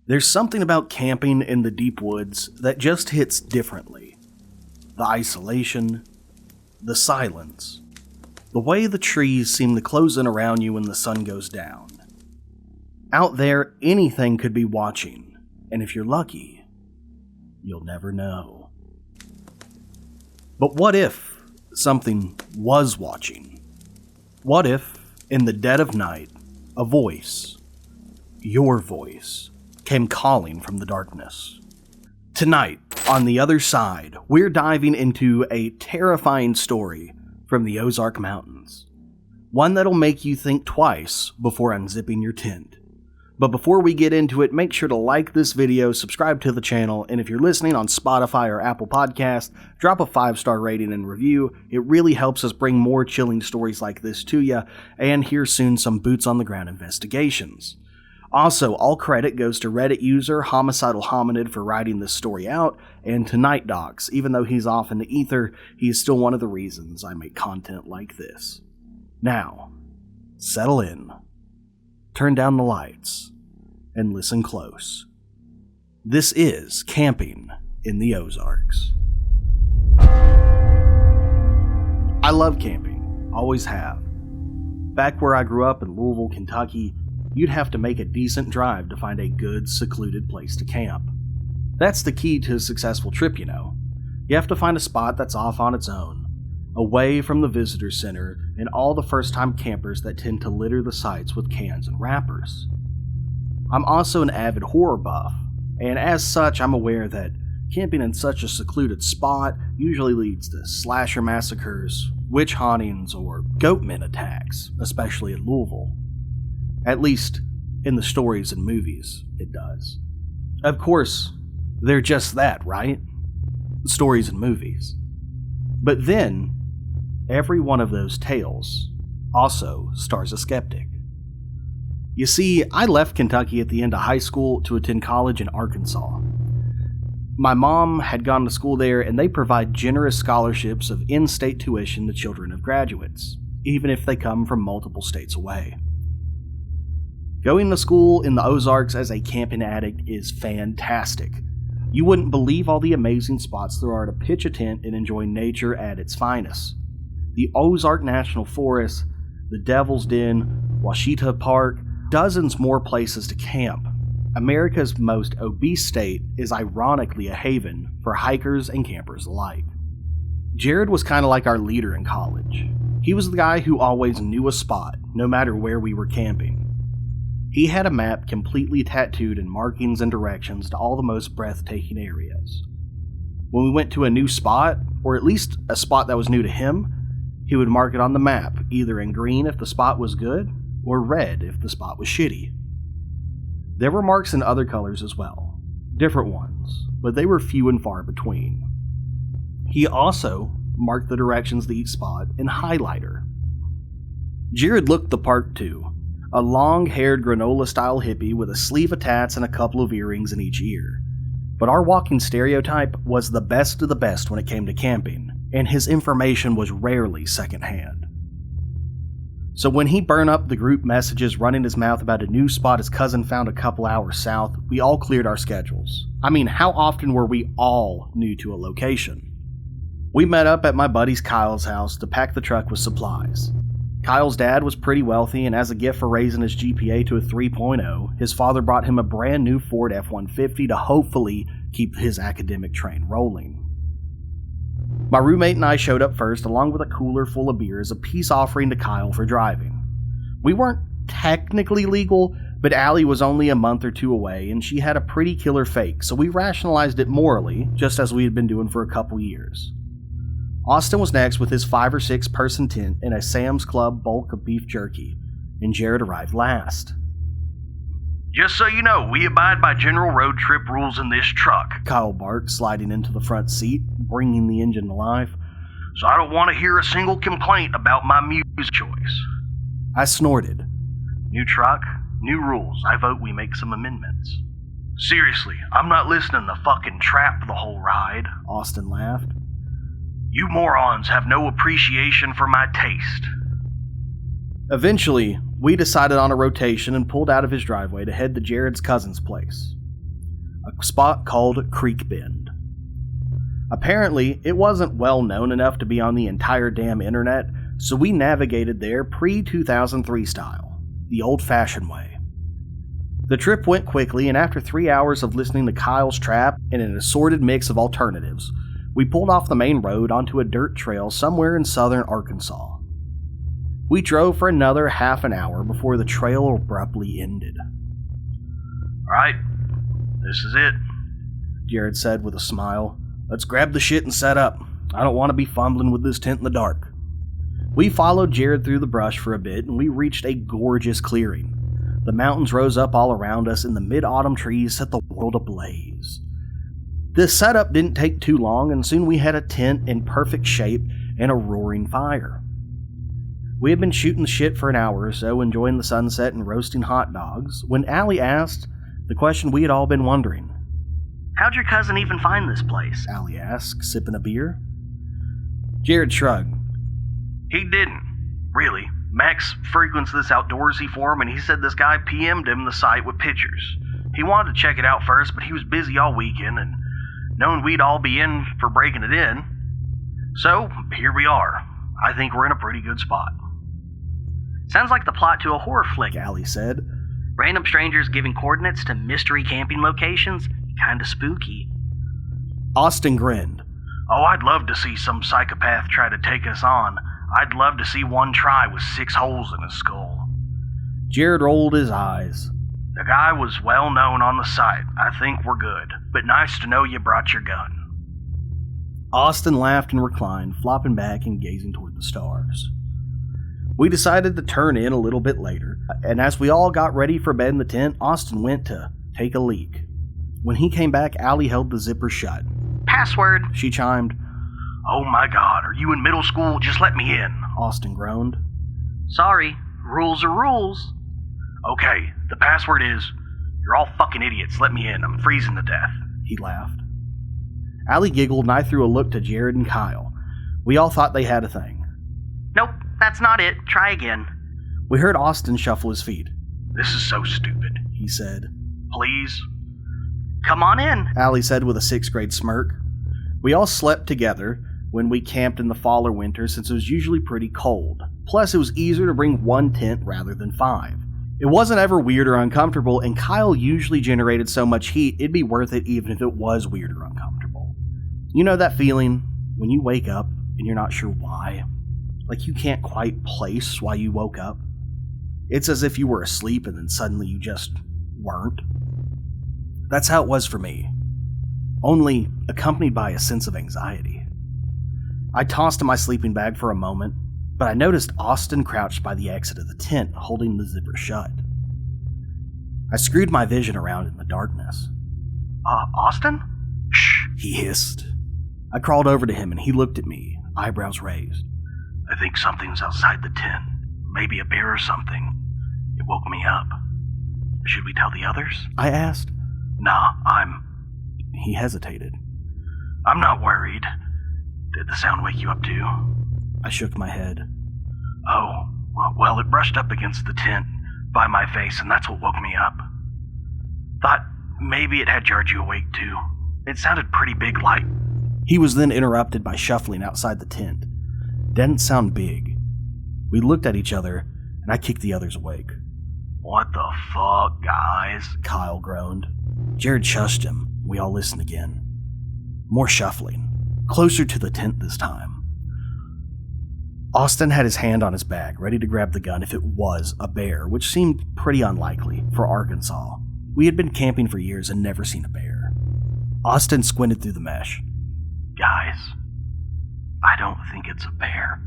There's something about camping in the deep woods that just hits differently. The isolation, the silence, the way the trees seem to close in around you when the sun goes down. Out there, anything could be watching, and if you're lucky, you'll never know. But what if something was watching? What if, in the dead of night, a voice, your voice, came calling from the darkness? Tonight, on the other side, we're diving into a terrifying story from the Ozark Mountains. One that'll make you think twice before unzipping your tent. But before we get into it, make sure to like this video, subscribe to the channel, and if you're listening on Spotify or Apple Podcasts, drop a 5-star rating and review. It really helps us bring more chilling stories like this to you, and here soon some boots-on-the-ground investigations. Also, all credit goes to Reddit user Homicidal Hominid for writing this story out, and to NightDocs. Even though he's off in the ether, he is still one of the reasons I make content like this. Now, settle in, turn down the lights, and listen close. This is Camping in the Ozarks. I love camping, always have. Back where I grew up in Louisville, Kentucky, you'd have to make a decent drive to find a good, secluded place to camp. That's the key to a successful trip, you know. You have to find a spot that's off on its own, away from the visitor center and all the first-time campers that tend to litter the sites with cans and wrappers. I'm also an avid horror buff, and as such, I'm aware that camping in such a secluded spot usually leads to slasher massacres, witch hauntings, or goatmen attacks, especially in Louisville. At least, in the stories and movies, it does. Of course, they're just that, right? Stories and movies. But then, every one of those tales also stars a skeptic. You see, I left Kentucky at the end of high school to attend college in Arkansas. My mom had gone to school there, and they provide generous scholarships of in-state tuition to children of graduates, even if they come from multiple states away. Going to school in the Ozarks as a camping addict is fantastic. You wouldn't believe all the amazing spots there are to pitch a tent and enjoy nature at its finest. The Ozark National Forest, the Devil's Den, Washita Park, dozens more places to camp. America's most obese state is ironically a haven for hikers and campers alike. Jared was kind of like our leader in college. He was the guy who always knew a spot, no matter where we were camping. He had a map completely tattooed in markings and directions to all the most breathtaking areas. When we went to a new spot, or at least a spot that was new to him, he would mark it on the map, either in green if the spot was good, or red if the spot was shitty. There were marks in other colors as well, different ones, but they were few and far between. He also marked the directions to each spot in highlighter. Jared looked the part too. A long-haired granola-style hippie with a sleeve of tats and a couple of earrings in each ear. But our walking stereotype was the best of the best when it came to camping, and his information was rarely secondhand. So when he burned up the group messages running his mouth about a new spot his cousin found a couple hours south, we all cleared our schedules. I mean, how often were we all new to a location? We met up at my buddy's Kyle's house to pack the truck with supplies. Kyle's dad was pretty wealthy, and as a gift for raising his GPA to a 3.0, his father brought him a brand new Ford F-150 to hopefully keep his academic train rolling. My roommate and I showed up first, along with a cooler full of beer as a peace offering to Kyle for driving. We weren't technically legal, but Allie was only a month or two away, and she had a pretty killer fake, so we rationalized it morally, just as we had been doing for a couple years. Austin was next with his 5 or 6 person tent and a Sam's Club bulk of beef jerky, and Jared arrived last. Just so you know, we abide by general road trip rules in this truck, Kyle barked, sliding into the front seat, bringing the engine to life. So I don't want to hear a single complaint about my music choice. I snorted. New truck, new rules. I vote we make some amendments. Seriously, I'm not listening to fucking trap the whole ride, Austin laughed. You morons have no appreciation for my taste. Eventually, we decided on a rotation and pulled out of his driveway to head to Jared's cousin's place. a spot called Creek Bend. Apparently, it wasn't well known enough to be on the entire damn internet, so we navigated there pre-2003 style, the old-fashioned way. The trip went quickly, and after 3 hours of listening to Kyle's Trap and an assorted mix of alternatives, we pulled off the main road onto a dirt trail somewhere in southern Arkansas. We drove for another half an hour before the trail abruptly ended. Alright, this is it, Jared said with a smile. Let's grab the shit and set up. I don't want to be fumbling with this tent in the dark. We followed Jared through the brush for a bit, and we reached a gorgeous clearing. The mountains rose up all around us, and the mid-autumn trees set the world ablaze. The setup didn't take too long, and soon we had a tent in perfect shape and a roaring fire. We had been shooting the shit for an hour or so, enjoying the sunset and roasting hot dogs, when Allie asked the question we had all been wondering. How'd your cousin even find this place? Allie asked, sipping a beer. Jared shrugged. He didn't, really. Max frequents this outdoorsy forum, and he said this guy PM'd him the site with pictures. He wanted to check it out first, but he was busy all weekend, and knowing we'd all be in for breaking it in. So, here we are. I think we're in a pretty good spot. Sounds like the plot to a horror flick, Allie said. Random strangers giving coordinates to mystery camping locations? Kinda spooky. Austin grinned. Oh, I'd love to see some psychopath try to take us on. I'd love to see one try with 6 holes in his skull. Jared rolled his eyes. The guy was well known on the site. I think we're good. But nice to know you brought your gun. Austin laughed and reclined, flopping back and gazing toward the stars. We decided to turn in a little bit later, and as we all got ready for bed in the tent, Austin went to take a leak. When he came back, Allie held the zipper shut. Password, she chimed. Oh my god, are you in middle school? Just let me in, Austin groaned. Sorry, rules are rules. Okay, the password is, you're all fucking idiots, let me in, I'm freezing to death. He laughed. Allie giggled and I threw a look to Jared and Kyle. We all thought they had a thing. Nope, that's not it. Try again. We heard Austin shuffle his feet. This is so stupid, he said. Please? Come on in, Allie said with a 6th grade smirk. We all slept together when we camped in the fall or winter since it was usually pretty cold. Plus, it was easier to bring one tent rather than 5. It wasn't ever weird or uncomfortable, and Kyle usually generated so much heat it'd be worth it even if it was weird or uncomfortable. You know that feeling when you wake up and you're not sure why? Like you can't quite place why you woke up? It's as if you were asleep and then suddenly you just weren't. That's how it was for me. Only accompanied by a sense of anxiety. I tossed in my sleeping bag for a moment, but I noticed Austin crouched by the exit of the tent, holding the zipper shut. I screwed my vision around in the darkness. Austin? Shh, he hissed. I crawled over to him and he looked at me, eyebrows raised. I think something's outside the tent. Maybe a bear or something. It woke me up. Should we tell the others? I asked. Nah, He hesitated. I'm not worried. Did the sound wake you up too? I shook my head. Oh, well, it brushed up against the tent by my face, and that's what woke me up. Thought maybe it had jarred you awake too. It sounded pretty big like... He was then interrupted by shuffling outside the tent. Didn't sound big. We looked at each other, and I kicked the others awake. What the fuck, guys? Kyle groaned. Jared shushed him. We all listened again. More shuffling. Closer to the tent this time. Austin had his hand on his bag, ready to grab the gun if it was a bear, which seemed pretty unlikely for Arkansas. We had been camping for years and never seen a bear. Austin squinted through the mesh. Guys, I don't think it's a bear.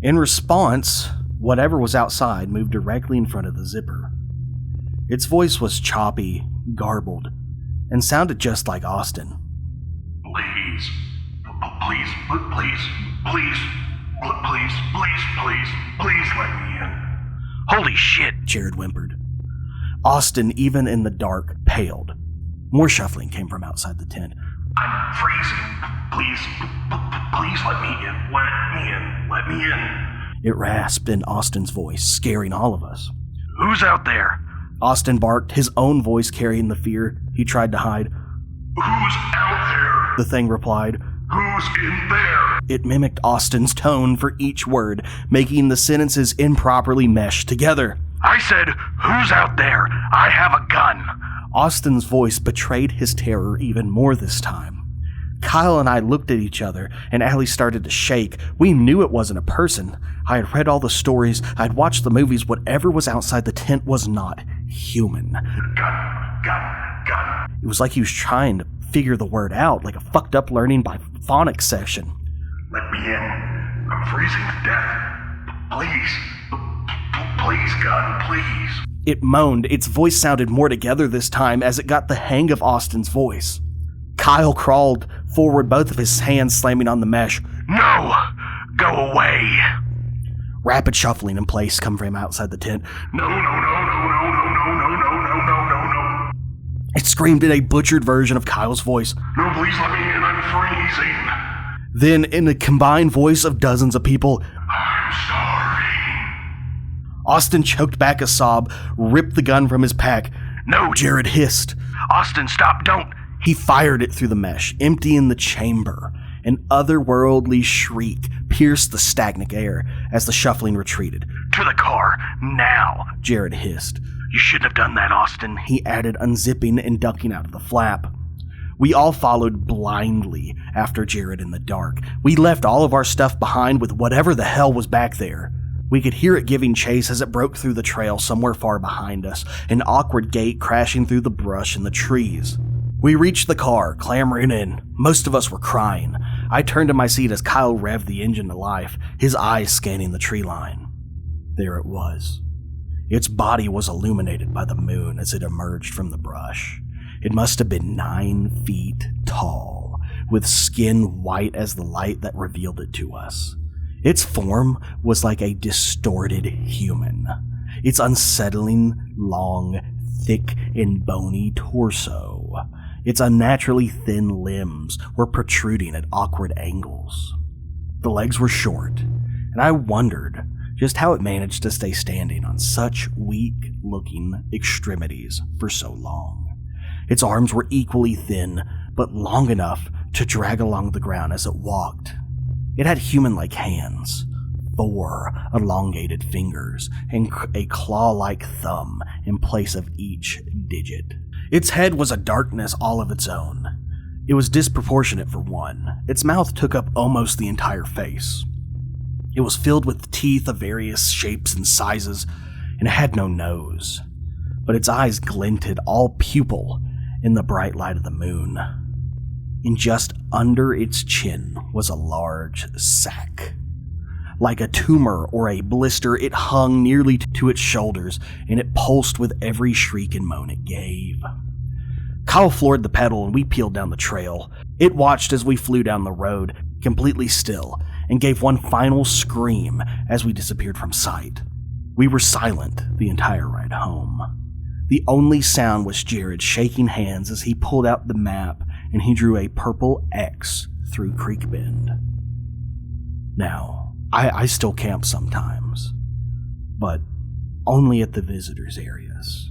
In response, whatever was outside moved directly in front of the zipper. Its voice was choppy, garbled, and sounded just like Austin. Please, please let me in. Holy shit, Jared whimpered. Austin, even in the dark, paled. More shuffling came from outside the tent. I'm freezing. Please let me in. Let me in. It rasped in Austin's voice, scaring all of us. Who's out there? Austin barked, his own voice carrying the fear he tried to hide. Who's out there? The thing replied. Who's in there? It mimicked Austin's tone for each word, making the sentences improperly mesh together. I said, who's out there? I have a gun. Austin's voice betrayed his terror even more this time. Kyle and I looked at each other, and Allie started to shake. We knew it wasn't a person. I had read all the stories, I'd watched the movies. Whatever was outside the tent was not human. Gun. It was like he was trying to figure the word out, like a fucked up learning by phonics session. Let me in. I'm freezing to death. Please, gun, please. It moaned. Its voice sounded more together this time as it got the hang of Austin's voice. Kyle crawled forward, both of his hands slamming on the mesh. No! Go away! Rapid shuffling in place come from outside the tent. No. It screamed in a butchered version of Kyle's voice. No, please let me in. I'm freezing. Then, in the combined voice of dozens of people, I'm starving. Austin choked back a sob, ripped the gun from his pack. No, Jared hissed. Austin, stop, don't. He fired it through the mesh, emptying the chamber. An otherworldly shriek pierced the stagnant air as the shuffling retreated. To the car, now, Jared hissed. You shouldn't have done that, Austin. He added, unzipping and ducking out of the flap. We all followed blindly after Jared in the dark. We left all of our stuff behind with whatever the hell was back there. We could hear it giving chase as it broke through the trail somewhere far behind us, an awkward gait crashing through the brush and the trees. We reached the car, clambering in. Most of us were crying. I turned in my seat as Kyle revved the engine to life, his eyes scanning the tree line. There it was. Its body was illuminated by the moon as it emerged from the brush. It must have been 9 feet tall, with skin white as the light that revealed it to us. Its form was like a distorted human. Its unsettling, long, thick, and bony torso. Its unnaturally thin limbs were protruding at awkward angles. The legs were short, and I wondered just how it managed to stay standing on such weak-looking extremities for so long. Its arms were equally thin, but long enough to drag along the ground as it walked. It had human-like hands, 4 elongated fingers, and a claw-like thumb in place of each digit. Its head was a darkness all of its own. It was disproportionate for one. Its mouth took up almost the entire face. It was filled with teeth of various shapes and sizes, and it had no nose. But its eyes glinted, all pupil, in the bright light of the moon. And just under its chin was a large sack. Like a tumor or a blister, it hung nearly to its shoulders, and it pulsed with every shriek and moan it gave. Kyle floored the pedal, and we peeled down the trail. It watched as we flew down the road, completely still, and gave one final scream as we disappeared from sight. We were silent the entire ride home. The only sound was Jared shaking hands as he pulled out the map and he drew a purple X through Creek Bend. Now, I still camp sometimes, but only at the visitors' areas.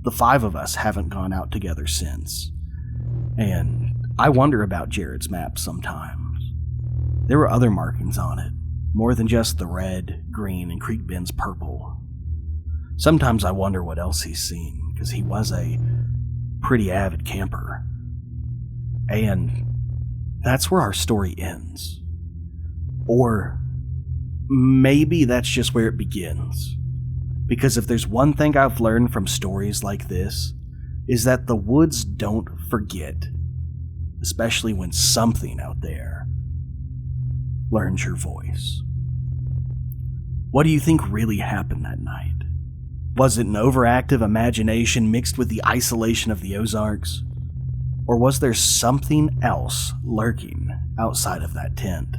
The 5 of us haven't gone out together since, and I wonder about Jared's map sometimes. There were other markings on it, more than just the red, green, and Creek Bend's purple. Sometimes I wonder what else he's seen, because he was a pretty avid camper. And that's where our story ends. Or maybe that's just where it begins. Because if there's one thing I've learned from stories like this, is that the woods don't forget, especially when something out there learns your voice. What do you think really happened that night? Was it an overactive imagination mixed with the isolation of the Ozarks? Or was there something else lurking outside of that tent?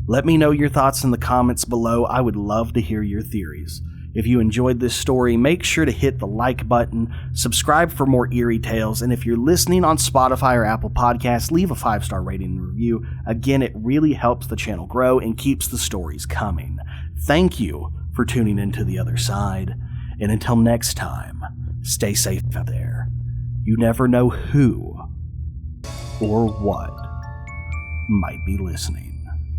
Let me know your thoughts in the comments below. I would love to hear your theories. If you enjoyed this story, make sure to hit the like button, subscribe for more eerie tales, and if you're listening on Spotify or Apple Podcasts, leave a 5-star rating and review. Again, it really helps the channel grow and keeps the stories coming. Thank you for tuning into the other side, And until next time, stay safe out there. You never know who or what might be listening.